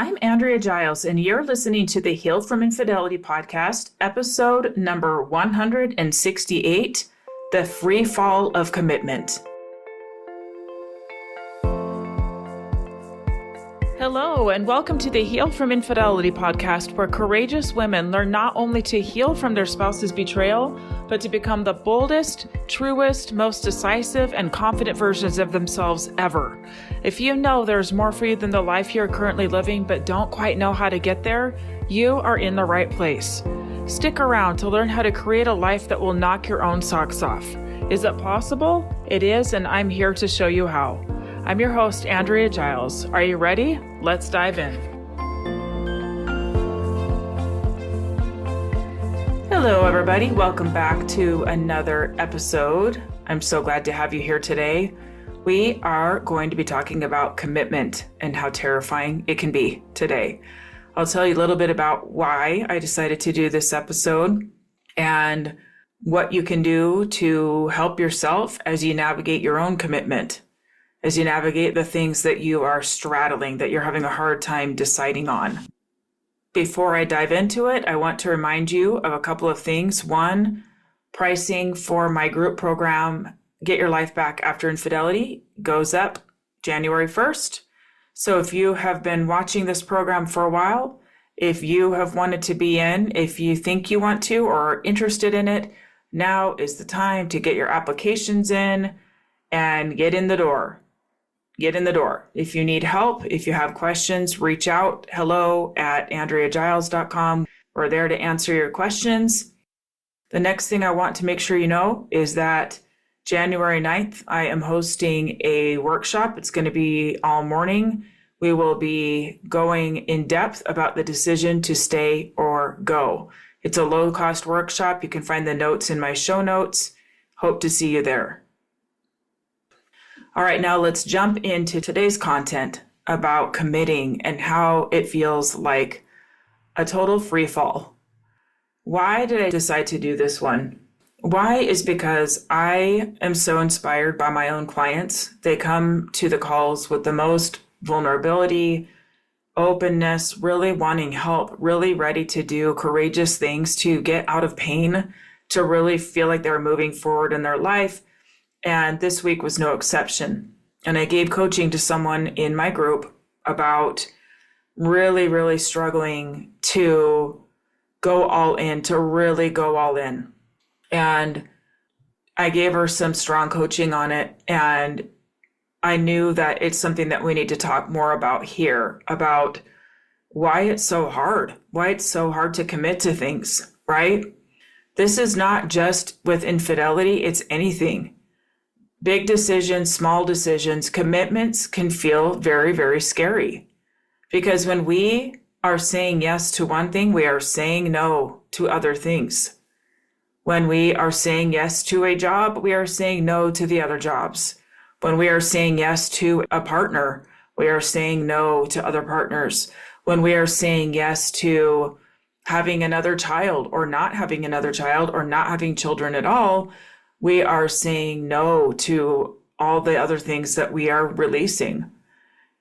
I'm Andrea Giles, and you're listening to the Heal from Infidelity podcast, episode number 168, The Free Fall of Commitment. Hello, and welcome to the Heal from Infidelity podcast, where courageous women learn not only to heal from their spouse's betrayal, but to become the boldest, truest, most decisive, and confident versions of themselves ever. If you know there's more for you than the life you're currently living, but don't quite know how to get there, you are in the right place. Stick around to learn how to create a life that will knock your own socks off. Is it possible? It is, and I'm here to show you how. I'm your host, Andrea Giles. Are you ready? Let's dive in. Hello, everybody. Welcome back to another episode. I'm so glad to have you here today. We are going to be talking about commitment and how terrifying it can be today. I'll tell you a little bit about why I decided to do this episode and what you can do to help yourself as you navigate your own commitment, as you navigate the things that you are straddling, that you're having a hard time deciding on. Before I dive into it, I want to remind you of a couple of things. One, pricing for my group program, Get Your Life Back After Infidelity, goes up January 1st. So if you have been watching this program for a while, if you have wanted to be in, if you think you want to or are interested in it, now is the time to get your applications in and get in the door. Get in the door. If you need help, if you have questions, reach out. hello@andreagiles.com. We're there to answer your questions. The next thing I want to make sure you know is that January 9th, I am hosting a workshop. It's going to be all morning. We will be going in depth about the decision to stay or go. It's a low-cost workshop. You can find the notes in my show notes. Hope to see you there. All right, now let's jump into today's content about committing and how it feels like a total free fall. Why did I decide to do this one? Why is because I am so inspired by my own clients. They come to the calls with the most vulnerability, openness, really wanting help, really ready to do courageous things to get out of pain, to really feel like they're moving forward in their life. And this week was no exception. And I gave coaching to someone in my group about really, really struggling to go all in, to really go all in. And I gave her some strong coaching on it. And I knew that it's something that we need to talk more about here, about why it's so hard to commit to things, right? This is not just with infidelity, it's anything. Big decisions, small decisions, commitments can feel very, very scary. Because when we are saying yes to one thing, we are saying no to other things. When we are saying yes to a job, we are saying no to the other jobs. When we are saying yes to a partner, we are saying no to other partners. When we are saying yes to having another child or not having another child or not having children at all, we are saying no to all the other things that we are releasing.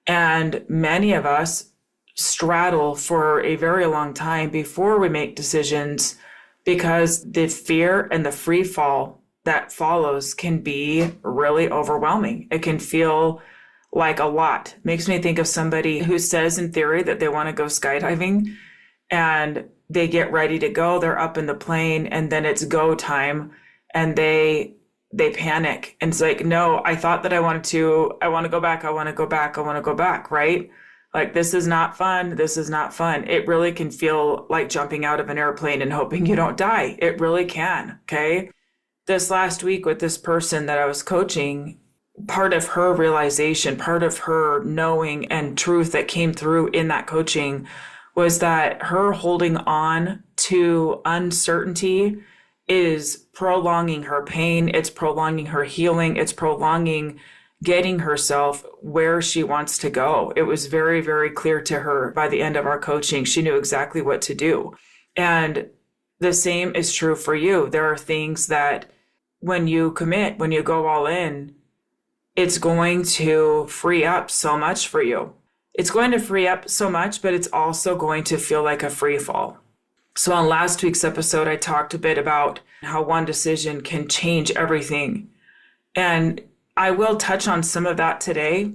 And many of us straddle for a very long time before we make decisions because the fear and the free fall that follows can be really overwhelming. It can feel like a lot. Makes me think of somebody who says in theory that they want to go skydiving and they get ready to go. They're up in the plane and then it's go time. And they panic. And it's like, no, I thought that I want to go back, right? Like, this is not fun. It really can feel like jumping out of an airplane and hoping you don't die. It really can, okay? This last week with this person that I was coaching, part of her realization, part of her knowing and truth that came through in that coaching was that her holding on to uncertainty is prolonging her pain, it's prolonging her healing, it's prolonging getting herself where she wants to go. It was very, very clear to her by the end of our coaching. She knew exactly what to do. And the same is true for you. There are things that when you commit, when you go all in, it's going to free up so much for you. It's going to free up so much, but it's also going to feel like a free fall. So on last week's episode, I talked a bit about how one decision can change everything. And I will touch on some of that today.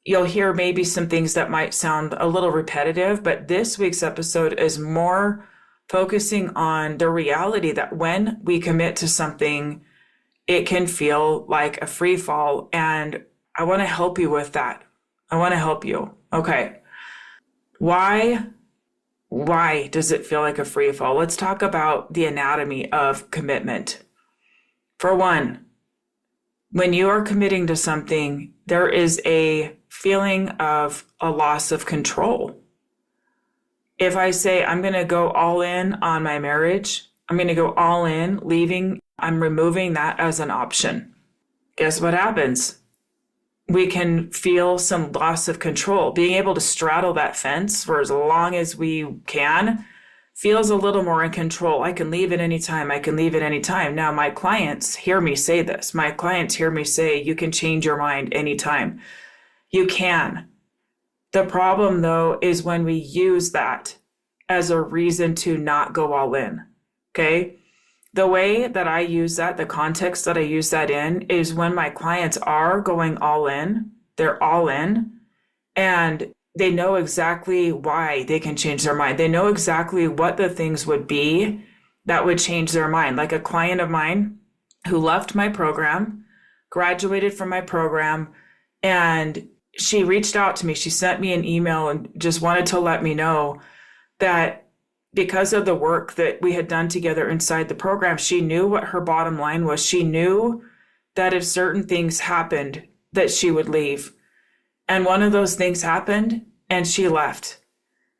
You'll hear maybe some things that might sound a little repetitive, but this week's episode is more focusing on the reality that when we commit to something, it can feel like a free fall. And I want to help you with that. I want to help you. Okay. Why does it feel like a free fall? Let's talk about the anatomy of commitment. For one, when you are committing to something, there is a feeling of a loss of control. If I say I'm going to go all in on my marriage, I'm going to go all in, I'm removing that as an option. Guess what happens? We can feel some loss of control. Being able to straddle that fence for as long as we can feels a little more in control. I can leave at any time. Now, my clients hear me say this. My clients hear me say, you can change your mind anytime. You can. The problem, though, is when we use that as a reason to not go all in. Okay? The way that I use that, the context that I use that in, is when my clients are going all in, they're all in, and they know exactly why they can change their mind. They know exactly what the things would be that would change their mind. Like a client of mine who left my program, graduated from my program, and she reached out to me. She sent me an email and just wanted to let me know that because of the work that we had done together inside the program, she knew what her bottom line was. She knew that if certain things happened, that she would leave. And one of those things happened and she left.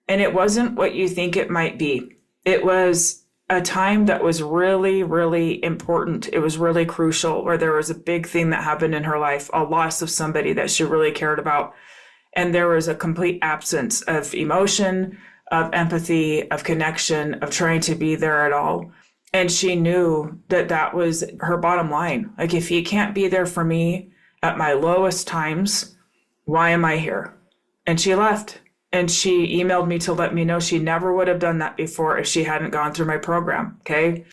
And it wasn't what you think it might be. It was a time that was really, really important. It was really crucial, where there was a big thing that happened in her life, a loss of somebody that she really cared about. And there was a complete absence of emotion, of empathy, of connection, of trying to be there at all. And she knew that that was her bottom line. Like, if you can't be there for me at my lowest times, why am I here? And she left. And she emailed me to let me know she never would have done that before if she hadn't gone through my program. Okay.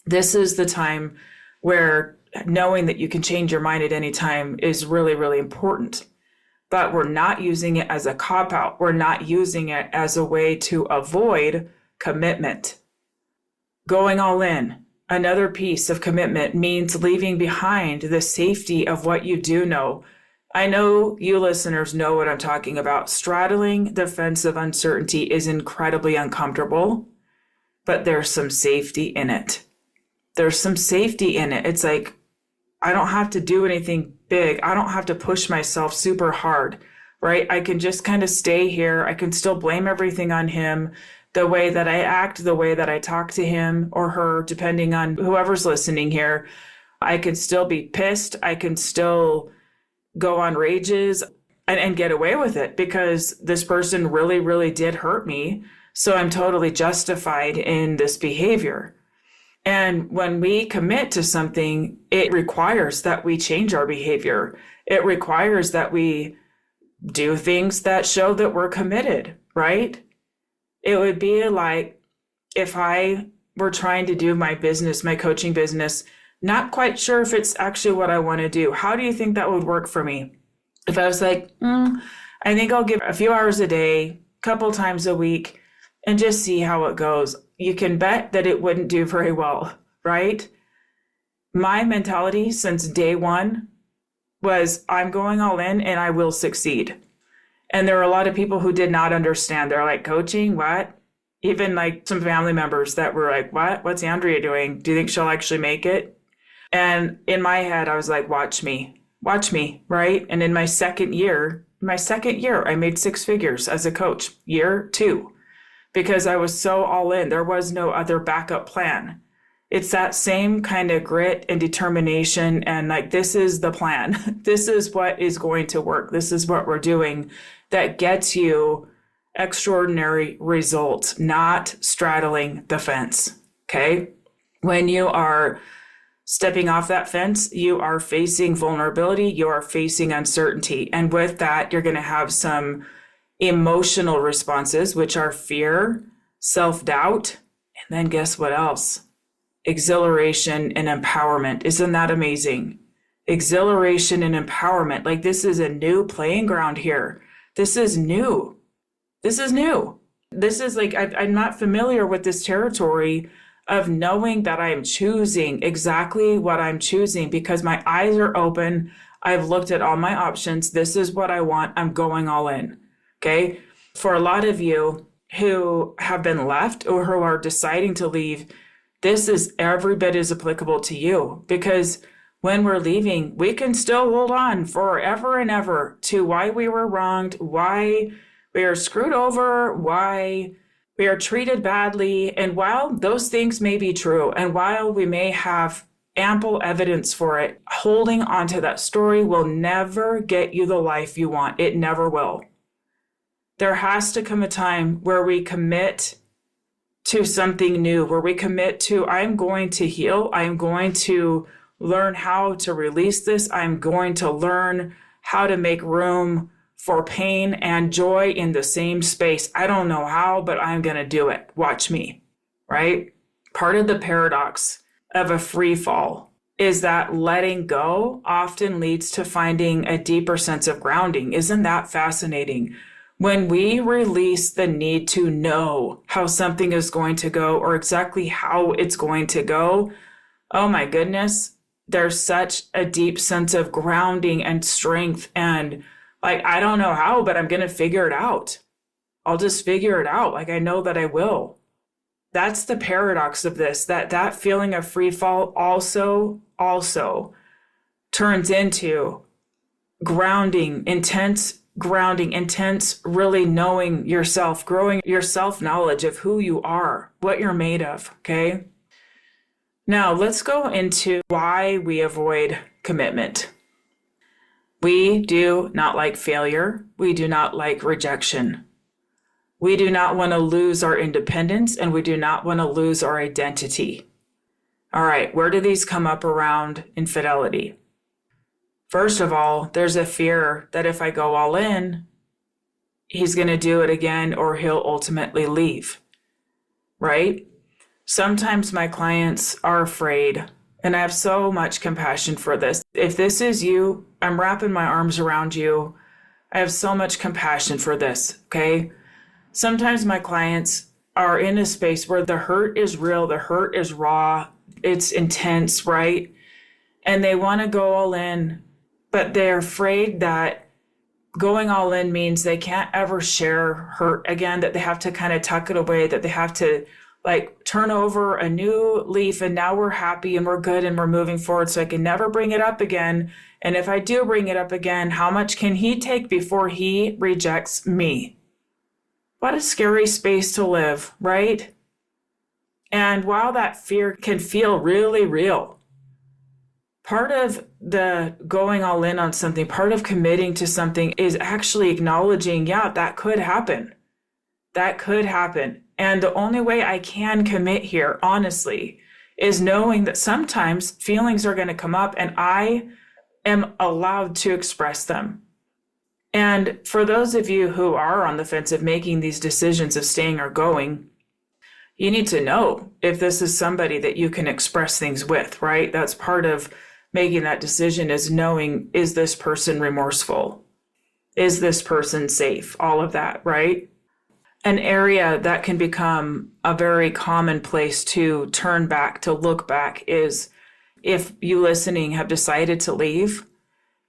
This is the time where knowing that you can change your mind at any time is really, really important. But we're not using it as a cop-out. We're not using it as a way to avoid commitment. Going all in, another piece of commitment, means leaving behind the safety of what you do know. I know you listeners know what I'm talking about. Straddling the fence of uncertainty is incredibly uncomfortable, but there's some safety in it. There's some safety in it. It's like, I don't have to do anything big. I don't have to push myself super hard, right? I can just kind of stay here. I can still blame everything on him. The way that I act, the way that I talk to him or her, depending on whoever's listening here, I can still be pissed. I can still go on rages and get away with it because this person really, really did hurt me. So I'm totally justified in this behavior. And when we commit to something, it requires that we change our behavior. It requires that we do things that show that we're committed, right? It would be like if I were trying to do my business, my coaching business, not quite sure if it's actually what I want to do. How do you think that would work for me? If I was like, I think I'll give a few hours a day, a couple times a week, and just see how it goes. You can bet that it wouldn't do very well, right? My mentality since day one was I'm going all in and I will succeed. And there are a lot of people who did not understand. They're like, coaching, what? Even like some family members that were like, what? What's Andrea doing? Do you think she'll actually make it? And in my head, I was like, watch me, right? And in my second year, I made 6 figures as a coach, year 2. Because I was so all in. There was no other backup plan. It's that same kind of grit and determination and like, this is the plan. This is what is going to work. This is what we're doing that gets you extraordinary results, not straddling the fence. Okay? When you are stepping off that fence, you are facing vulnerability, you are facing uncertainty. And with that, you're going to have some emotional responses, which are fear, self-doubt, and then guess what else? Exhilaration and empowerment. Isn't that amazing? Exhilaration and empowerment. Like, this is a new playing ground here. This is new. This is new. This is like, I'm not familiar with this territory of knowing that I am choosing exactly what I'm choosing because my eyes are open. I've looked at all my options. This is what I want. I'm going all in. Okay. For a lot of you who have been left or who are deciding to leave, this is every bit as applicable to you, because when we're leaving, we can still hold on forever and ever to why we were wronged, why we are screwed over, why we are treated badly. And while those things may be true, and while we may have ample evidence for it, holding on to that story will never get you the life you want. It never will. There has to come a time where we commit to something new, where we commit to, I'm going to heal. I'm going to learn how to release this. I'm going to learn how to make room for pain and joy in the same space. I don't know how, but I'm going to do it. Watch me, right? Part of the paradox of a free fall is that letting go often leads to finding a deeper sense of grounding. Isn't that fascinating? When we release the need to know how something is going to go or exactly how it's going to go, oh my goodness, there's such a deep sense of grounding and strength. And like, I don't know how, but I'm going to figure it out. I'll just figure it out. Like, I know that I will. That's the paradox of this, that feeling of free fall also turns into grounding, intense, really knowing yourself, growing your self-knowledge of who you are, what you're made of, okay? Now, let's go into why we avoid commitment. We do not like failure. We do not like rejection. We do not want to lose our independence, and we do not want to lose our identity. All right, where do these come up around infidelity? First of all, there's a fear that if I go all in, he's going to do it again or he'll ultimately leave, right? Sometimes my clients are afraid, and I have so much compassion for this. If this is you, I'm wrapping my arms around you. I have so much compassion for this, okay? Sometimes my clients are in a space where the hurt is real, the hurt is raw, it's intense, right? And they want to go all in, but they're afraid that going all in means they can't ever share hurt again, that they have to kind of tuck it away, that they have to like turn over a new leaf and now we're happy and we're good and we're moving forward so I can never bring it up again. And if I do bring it up again, how much can he take before he rejects me? What a scary space to live, right? And while that fear can feel really real, part of the going all in on something, part of committing to something is actually acknowledging, yeah, that could happen. That could happen. And the only way I can commit here, honestly, is knowing that sometimes feelings are going to come up and I am allowed to express them. And for those of you who are on the fence of making these decisions of staying or going, you need to know if this is somebody that you can express things with, right? That's part of making that decision, is knowing, is this person remorseful? Is this person safe? All of that, right? An area that can become a very common place to turn back, to look back, is if you listening have decided to leave,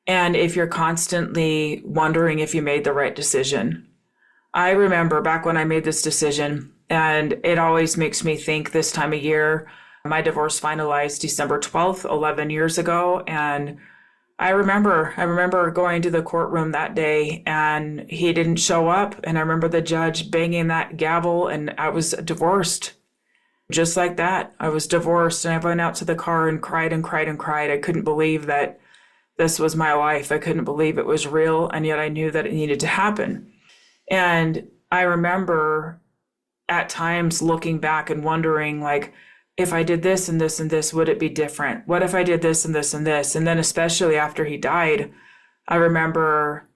and if you're constantly wondering if you made the right decision. I remember back when I made this decision, and it always makes me think this time of year. My divorce finalized December 12th, 11 years ago. And I remember going to the courtroom that day and he didn't show up. And I remember the judge banging that gavel and I was divorced. Just like that, I was divorced, and I went out to the car and cried and cried and cried. I couldn't believe that this was my life. I couldn't believe it was real. And yet I knew that it needed to happen. And I remember at times looking back and wondering, like, if I did this and this and this, would it be different? What if I did this and this and this? And then especially after he died, I remember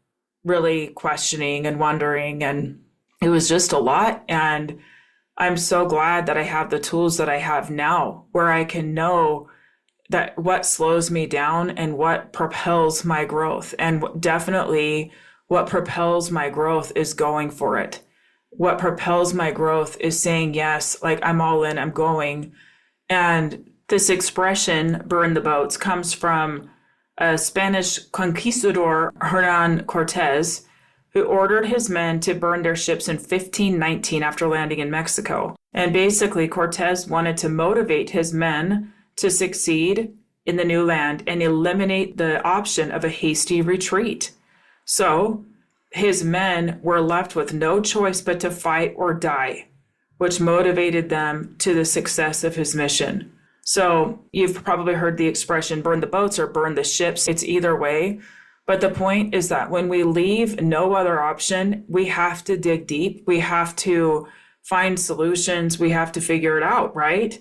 really questioning and wondering. And it was just a lot. And I'm so glad that I have the tools that I have now where I can know that what slows me down and what propels my growth. And definitely what propels my growth is going for it. What propels my growth is saying, yes, like I'm all in, I'm going. And this expression, burn the boats, comes from a Spanish conquistador, Hernan Cortez, who ordered his men to burn their ships in 1519 after landing in Mexico. And basically, Cortez wanted to motivate his men to succeed in the new land and eliminate the option of a hasty retreat. So his men were left with no choice but to fight or die, which motivated them to the success of his mission. So you've probably heard the expression, burn the boats or burn the ships. It's either way. But the point is that when we leave no other option, we have to dig deep. We have to find solutions. We have to figure it out, right?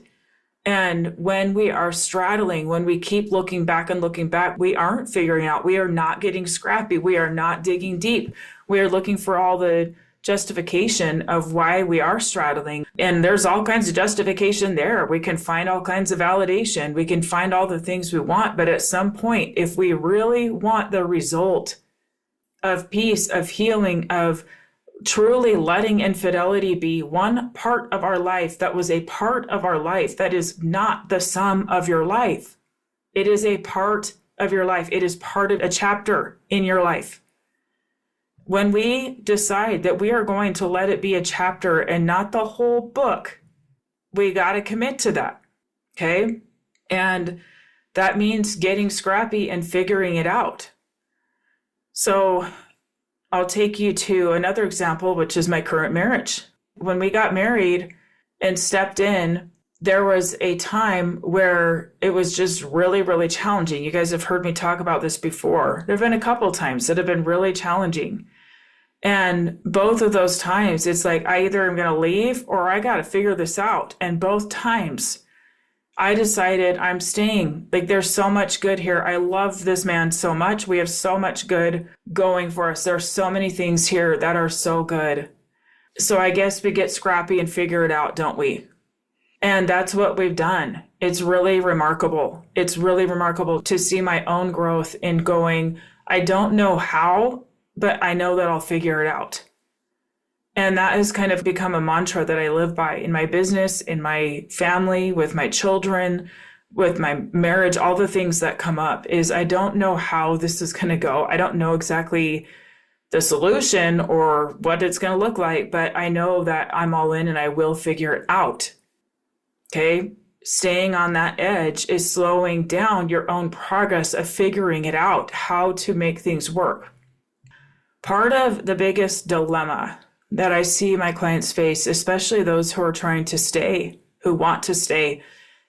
And when we are straddling, when we keep looking back, we aren't figuring out. We are not getting scrappy. We are not digging deep. We are looking for all the justification of why we are straddling. And there's all kinds of justification there. We can find all kinds of validation. We can find all the things we want. But at some point, if we really want the result of peace, of healing, of truly letting infidelity be one part of our life that was a part of our life, that is not the sum of your life. It is a part of your life. It is part of a chapter in your life. When we decide that we are going to let it be a chapter and not the whole book, we got to commit to that. Okay. And that means getting scrappy and figuring it out. So I'll take you to another example, which is my current marriage. When we got married and stepped in, there was a time where it was just really, really challenging. You guys have heard me talk about this before. There have been a couple of times that have been really challenging. And both of those times, it's like I either am going to leave or I got to figure this out. And both times I decided I'm staying. Like there's so much good here. I love this man so much. We have so much good going for us. There's so many things here that are so good. So I guess we get scrappy and figure it out, don't we? And that's what we've done. It's really remarkable. It's really remarkable to see my own growth in going, I don't know how, but I know that I'll figure it out. And that has kind of become a mantra that I live by in my business, in my family, with my children, with my marriage, all the things that come up is I don't know how this is going to go. I don't know exactly the solution or what it's going to look like, but I know that I'm all in and I will figure it out. Okay. Staying on that edge is slowing down your own progress of figuring it out, how to make things work. Part of the biggest dilemma that I see my clients face, especially those who are trying to stay, who want to stay,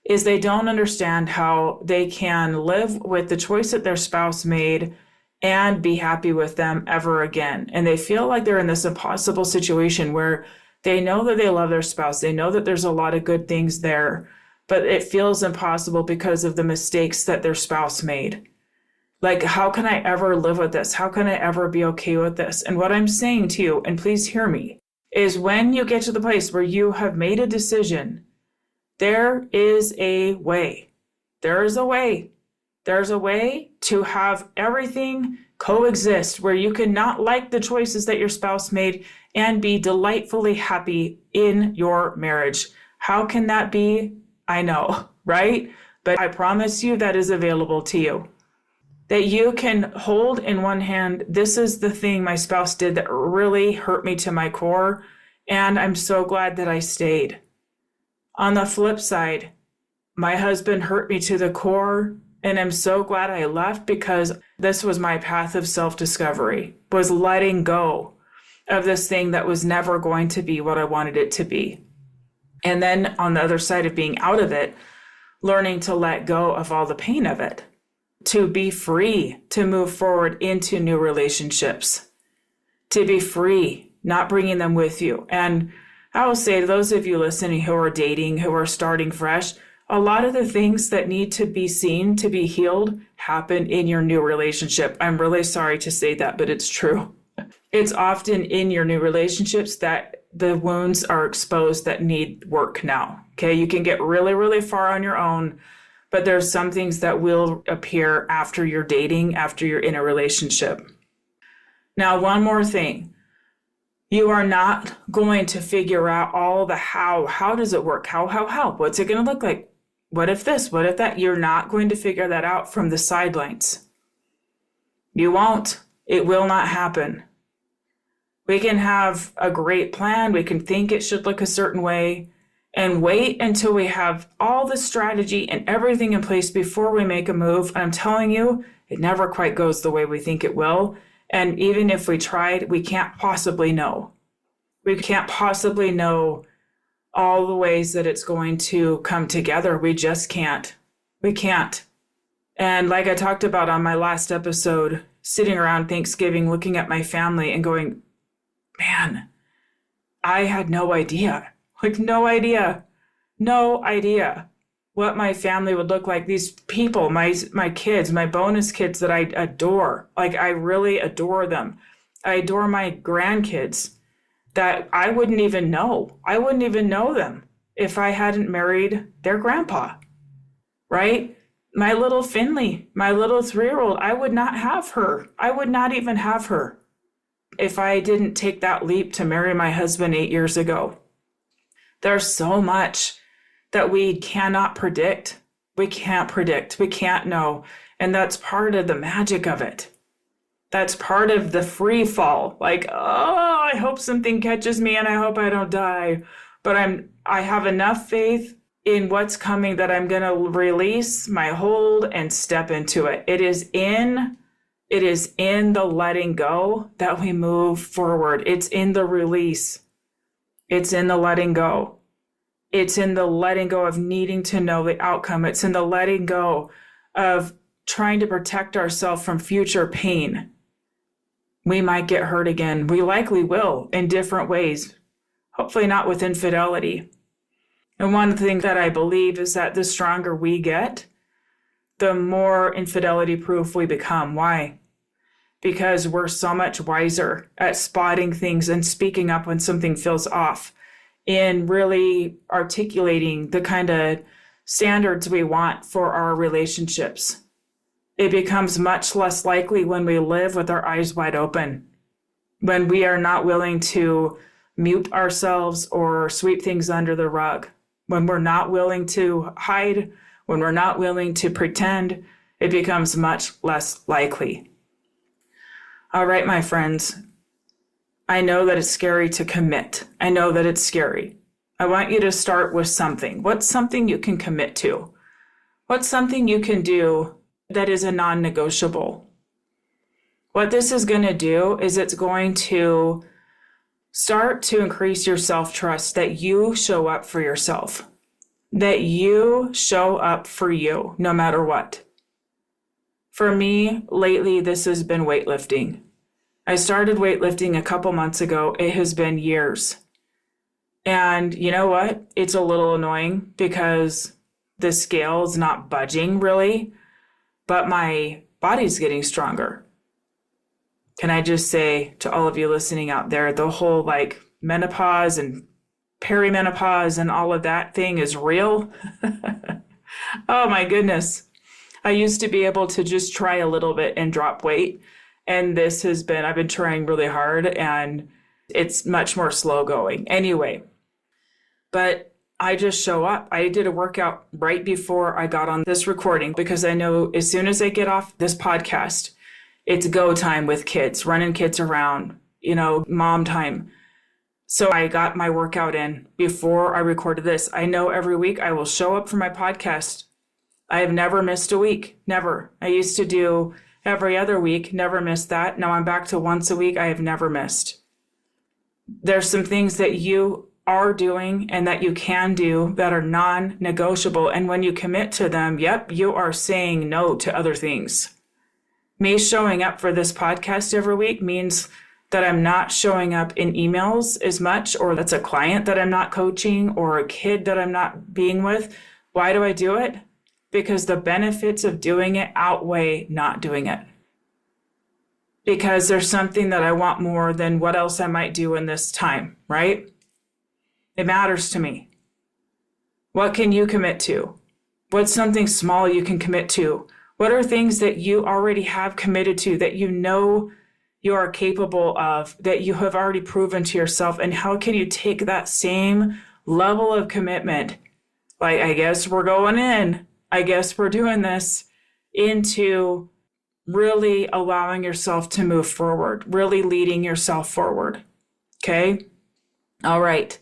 is they don't understand how they can live with the choice that their spouse made and be happy with them ever again. And they feel like they're in this impossible situation where they know that they love their spouse. They know that there's a lot of good things there, but it feels impossible because of the mistakes that their spouse made. Like, how can I ever live with this? How can I ever be okay with this? And what I'm saying to you, and please hear me, is when you get to the place where you have made a decision, there is a way. There is a way. There's a way to have everything coexist where you can not like the choices that your spouse made and be delightfully happy in your marriage. How can that be? I know, right? But I promise you that is available to you. That you can hold in one hand, this is the thing my spouse did that really hurt me to my core, and I'm so glad that I stayed. On the flip side, my husband hurt me to the core, and I'm so glad I left because this was my path of self-discovery, was letting go of this thing that was never going to be what I wanted it to be. And then on the other side of being out of it, learning to let go of all the pain of it, to be free, to move forward into new relationships, to be free, not bringing them with you. And I will say to those of you listening who are dating, who are starting fresh, a lot of the things that need to be seen, to be healed, happen in your new relationship. I'm really sorry to say that, but it's true. It's often in your new relationships that the wounds are exposed that need work now. Okay. You can get really, really far on your own, but there's some things that will appear after you're dating, after you're in a relationship. Now, one more thing. You are not going to figure out all the how. How does it work? How? What's it going to look like? What if this? What if that? You're not going to figure that out from the sidelines. You won't. It will not happen. We can have a great plan. We can think it should look a certain way and wait until we have all the strategy and everything in place before we make a move. And I'm telling you, it never quite goes the way we think it will. And even if we tried, we can't possibly know. We can't possibly know all the ways that it's going to come together. We just can't. We can't. And like I talked about on my last episode, sitting around Thanksgiving, looking at my family and going, man, I had no idea. No idea what my family would look like. These people, my kids, my bonus kids that I adore, I really adore them. I adore my grandkids that I wouldn't even know. I wouldn't even know them if I hadn't married their grandpa, right? My little Finley, my little 3-year-old, I would not have her. I would not even have her if I didn't take that leap to marry my husband 8 years ago. There's so much that we cannot predict. We can't predict. We can't know. And that's part of the magic of it. That's part of the free fall. I hope something catches me and I hope I don't die. But I have enough faith in what's coming that I'm going to release my hold and step into it. It is in the letting go that we move forward. It's in the release. It's in the letting go. It's in the letting go of needing to know the outcome. It's in the letting go of trying to protect ourselves from future pain. We might get hurt again. We likely will in different ways. Hopefully not with infidelity. And one thing that I believe is that the stronger we get, the more infidelity proof we become. Why? Because we're so much wiser at spotting things and speaking up when something feels off, in really articulating the kind of standards we want for our relationships. It becomes much less likely when we live with our eyes wide open, when we are not willing to mute ourselves or sweep things under the rug, when we're not willing to hide, when we're not willing to pretend. It becomes much less likely. All right, my friends, I know that it's scary to commit. I know that it's scary. I want you to start with something. What's something you can commit to? What's something you can do that is a non-negotiable? What this is going to do is it's going to start to increase your self-trust, that you show up for yourself, that you show up for you no matter what. For me, lately, this has been weightlifting. I started weightlifting a couple months ago. It has been years. And you know what? It's a little annoying because the scale is not budging really, but my body's getting stronger. Can I just say to all of you listening out there, the whole menopause and perimenopause and all of that thing is real? Oh my goodness. I used to be able to just try a little bit and drop weight. And I've been trying really hard and it's much more slow going. Anyway, but I just show up. I did a workout right before I got on this recording because I know as soon as I get off this podcast, it's go time with kids, running kids around, mom time. So I got my workout in before I recorded this. I know every week I will show up for my podcast. I have never missed a week. Never. I used to do every other week, never missed that. Now I'm back to once a week. I have never missed. There's some things that you are doing and that you can do that are non-negotiable. And when you commit to them, you are saying no to other things. Me showing up for this podcast every week means that I'm not showing up in emails as much, or that's a client that I'm not coaching or a kid that I'm not being with. Why do I do it? Because the benefits of doing it outweigh not doing it. because there's something that I want more than what else I might do in this time, right? It matters to me. What can you commit to? What's something small you can commit to? What are things that you already have committed to that you know you are capable of, that you have already proven to yourself? And how can you take that same level of commitment, like, I guess we're going in, I guess we're doing this, into really allowing yourself to move forward, really leading yourself forward. Okay? All right.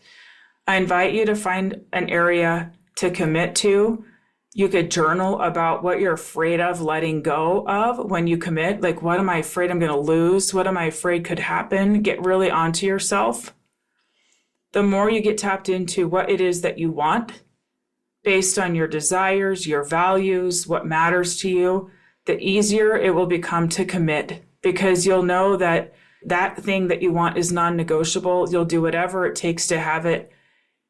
I invite you to find an area to commit to. You could journal about what you're afraid of letting go of when you commit. Like, what am I afraid I'm going to lose? What am I afraid could happen? Get really onto yourself. The more you get tapped into what it is that you want, based on your desires, your values, what matters to you, the easier it will become to commit, because you'll know that that thing that you want is non-negotiable. You'll do whatever it takes to have it.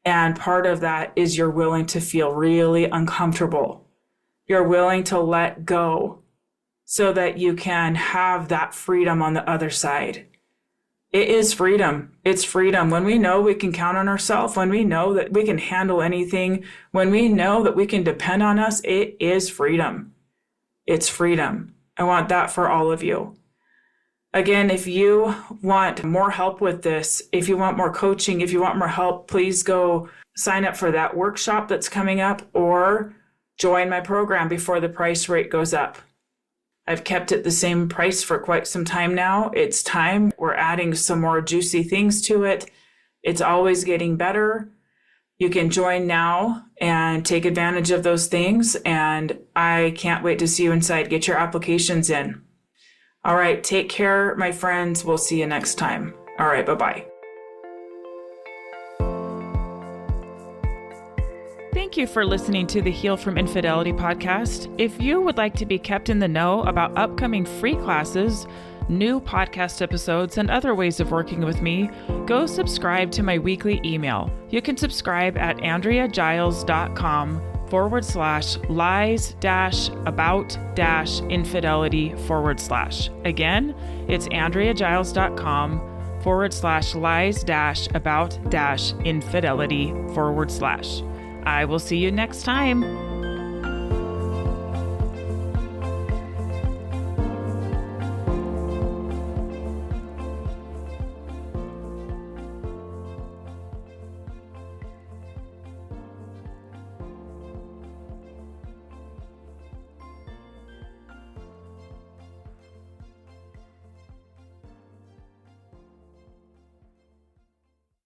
And part of that is you're willing to feel really uncomfortable. You're willing to let go so that you can have that freedom on the other side. It is freedom. It's freedom. When we know we can count on ourselves, when we know that we can handle anything, when we know that we can depend on us, it is freedom. It's freedom. I want that for all of you. Again, if you want more help with this, if you want more coaching, if you want more help, please go sign up for that workshop that's coming up, or join my program before the price rate goes up. I've kept it the same price for quite some time now. It's time. We're adding some more juicy things to it. It's always getting better. You can join now and take advantage of those things. And I can't wait to see you inside. Get your applications in. All right. Take care, my friends. We'll see you next time. All right. Bye-bye. Thank you for listening to the Heal from Infidelity podcast. If you would like to be kept in the know about upcoming free classes, new podcast episodes, and other ways of working with me, go subscribe to my weekly email. You can subscribe at andreagiles.com/lies-about-infidelity/. Again, it's andreagiles.com/lies-about-infidelity/. I will see you next time.